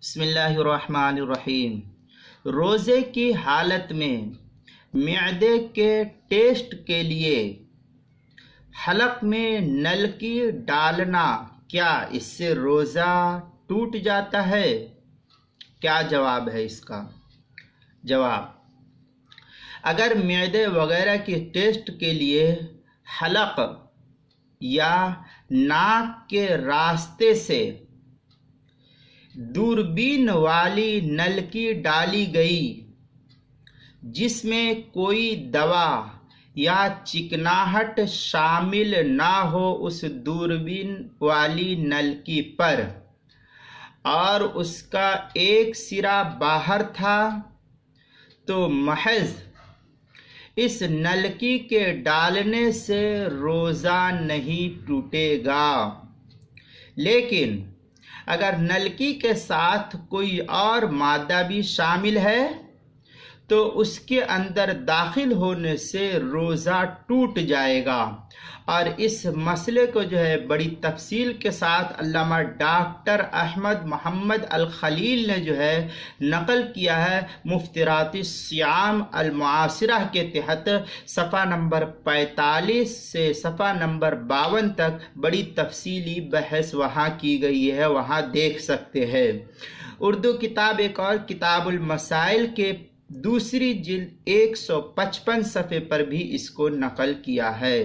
بسم اللہ الرحمن الرحیم۔ روزے کی حالت میں معدے کے ٹیسٹ کے لیے حلق میں نلکی ڈالنا کیا اس سے روزہ ٹوٹ جاتا ہے؟ کیا جواب ہے اس کا؟ جواب: اگر معدے وغیرہ کی ٹیسٹ کے لیے حلق یا ناک کے راستے سے دوربین والی نلکی ڈالی گئی جس میں کوئی دوا یا چکناہٹ شامل نہ ہو اس دوربین والی نلکی پر، اور اس کا ایک سرا باہر تھا، تو محض اس نلکی کے ڈالنے سے روزہ نہیں ٹوٹے گا۔ لیکن اگر نلکی کے ساتھ کوئی اور مادہ بھی شامل ہے تو اس کے اندر داخل ہونے سے روزہ ٹوٹ جائے گا، اور اس مسئلے کو بڑی تفصیل کے ساتھ علامہ ڈاکٹر احمد محمد الخلیل نے نقل کیا ہے مفترات الصیام المعاصرہ کے تحت، صفحہ نمبر 45 سے صفحہ نمبر 52 تک بڑی تفصیلی بحث وہاں کی گئی ہے، وہاں دیکھ سکتے ہیں۔ اردو کتاب ایک اور کتاب المسائل کے دوسری جلد 155 صفحے پر بھی اس کو نقل کیا ہے۔